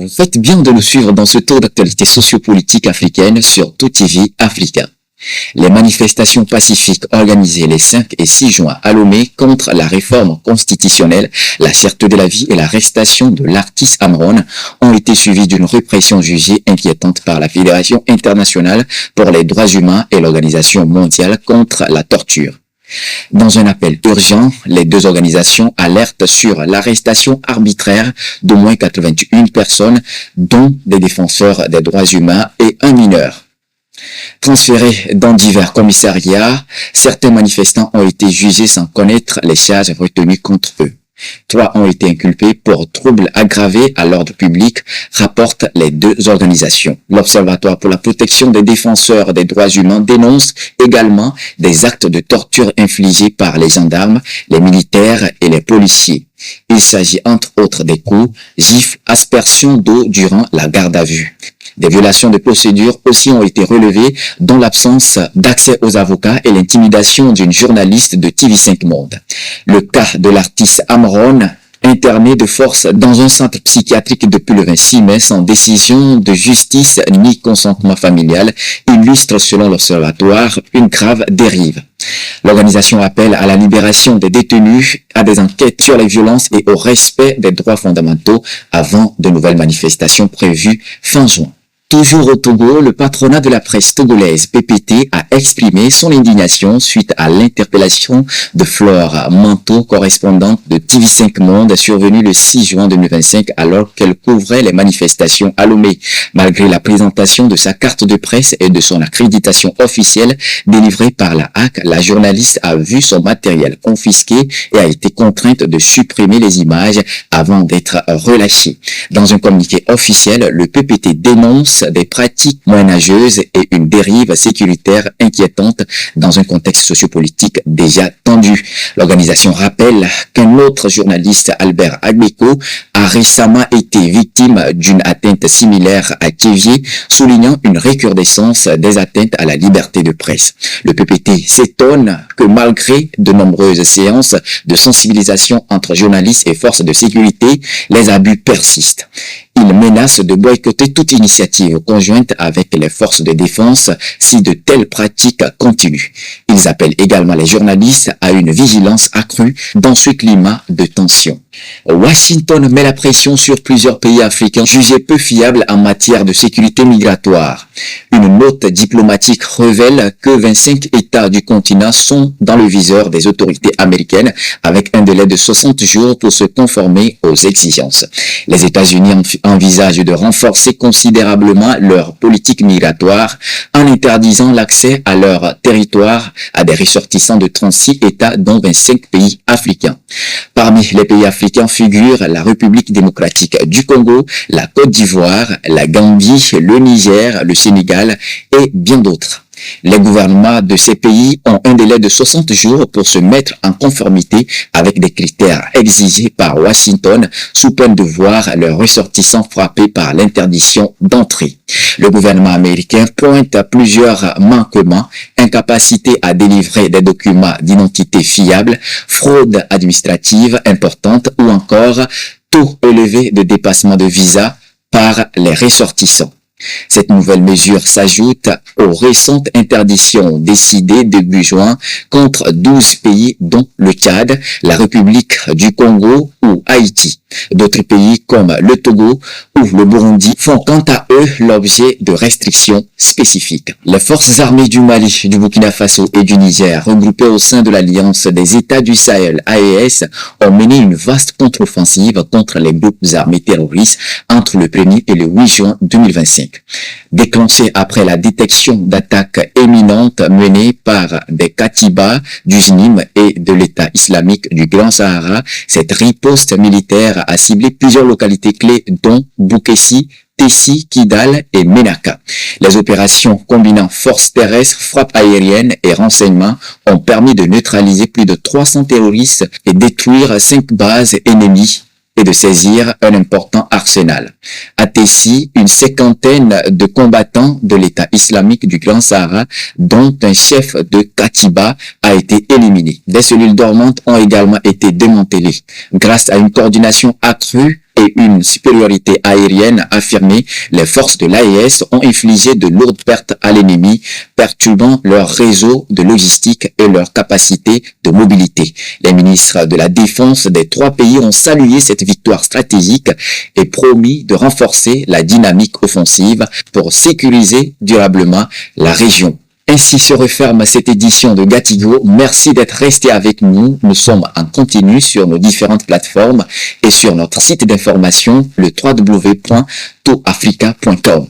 Vous faites bien de nous suivre dans ce tour d'actualité sociopolitique africaine sur TOUTV Africa. Les manifestations pacifiques organisées les 5 et 6 juin à Lomé contre la réforme constitutionnelle, la cherté de la vie et l'arrestation de l'artiste Amron ont été suivies d'une répression jugée inquiétante par la Fédération internationale pour les droits humains et l'Organisation mondiale contre la torture. Dans un appel urgent, les deux organisations alertent sur l'arrestation arbitraire d'au moins 81 personnes, dont des défenseurs des droits humains et un mineur. Transférés dans divers commissariats, certains manifestants ont été jugés sans connaître les charges retenues contre eux. 3 ont été inculpés pour troubles aggravés à l'ordre public, rapportent les deux organisations. L'Observatoire pour la protection des défenseurs des droits humains dénonce également des actes de torture infligés par les gendarmes, les militaires et les policiers. Il s'agit entre autres des coups, gifles, aspersions d'eau durant la garde à vue. Des violations de procédures aussi ont été relevées, dont l'absence d'accès aux avocats et l'intimidation d'une journaliste de TV5 Monde. Le cas de l'artiste Amron, interné de force dans un centre psychiatrique depuis le 26 mai sans décision de justice ni consentement familial, illustre selon l'Observatoire une grave dérive. L'organisation appelle à la libération des détenus, à des enquêtes sur les violences et au respect des droits fondamentaux avant de nouvelles manifestations prévues fin juin. Toujours au Togo, le patronat de la presse togolaise PPT a exprimé son indignation suite à l'interpellation de Flore Manteau, correspondante de TV5 Monde, survenue le 6 juin 2025 alors qu'elle couvrait les manifestations à Lomé. Malgré la présentation de sa carte de presse et de son accréditation officielle délivrée par la HAC, la journaliste a vu son matériel confisqué et a été contrainte de supprimer les images avant d'être relâchée. Dans un communiqué officiel, le PPT dénonce des pratiques moyenâgeuses et une dérive sécuritaire inquiétante dans un contexte sociopolitique déjà tendu. L'organisation rappelle qu'un autre journaliste, Albert Agbeko, a récemment été victime d'une atteinte similaire à Kévier, soulignant une recrudescence des atteintes à la liberté de presse. Le PPT s'étonne que malgré de nombreuses séances de sensibilisation entre journalistes et forces de sécurité, les abus persistent. Il menace de boycotter toute initiative conjointe avec les forces de défense si de telles pratiques continuent. Ils appellent également les journalistes à une vigilance accrue dans ce climat de tension. Washington met la pression sur plusieurs pays africains jugés peu fiables en matière de sécurité migratoire. Une note diplomatique révèle que 25 États du continent sont dans le viseur des autorités américaines avec un délai de 60 jours pour se conformer aux exigences. Les États-Unis envisagent de renforcer considérablement leur politique migratoire en interdisant l'accès à leur territoire à des ressortissants de 36 États dont 25 pays africains. Parmi les pays africains figurent la République démocratique du Congo, la Côte d'Ivoire, la Gambie, le Niger, le Sénégal et bien d'autres. Les gouvernements de ces pays ont un délai de 60 jours pour se mettre en conformité avec des critères exigés par Washington sous peine de voir leurs ressortissants frappés par l'interdiction d'entrée. Le gouvernement américain pointe plusieurs manquements, incapacité à délivrer des documents d'identité fiables, fraude administrative importante ou encore taux élevé de dépassement de visa par les ressortissants. Cette nouvelle mesure s'ajoute aux récentes interdictions décidées début juin contre 12 pays dont le Tchad, la République du Congo ou Haïti. D'autres pays comme le Togo ou le Burundi font quant à eux l'objet de restrictions spécifiques. Les forces armées du Mali, du Burkina Faso et du Niger, regroupées au sein de l'Alliance des États du Sahel, AES, ont mené une vaste contre-offensive contre les groupes armés terroristes entre le 1er et le 8 juin 2025. Déclenchée après la détection d'attaques imminentes menées par des Katibas du JNIM et de l'État islamique du Grand Sahara, cette riposte militaire a ciblé plusieurs localités clés dont Boukessi, Tessi, Kidal et Menaka. Les opérations combinant forces terrestres, frappes aériennes et renseignements ont permis de neutraliser plus de 300 terroristes et détruire 5 bases ennemies et de saisir un important arsenal. À Tessi, une cinquantaine de combattants de l'État islamique du Grand Sahara, dont un chef de Katiba, a été éliminé. Des cellules dormantes ont également été démantelées. Grâce à une coordination accrue et et une supériorité aérienne affirmée, les forces de l'AES ont infligé de lourdes pertes à l'ennemi, perturbant leur réseau de logistique et leur capacité de mobilité. Les ministres de la Défense des trois pays ont salué cette victoire stratégique et promis de renforcer la dynamique offensive pour sécuriser durablement la région. Ainsi se referme cette édition de Gatigo. Merci d'être resté avec nous. Nous sommes en continu sur nos différentes plateformes et sur notre site d'information, le www.toafrica.com.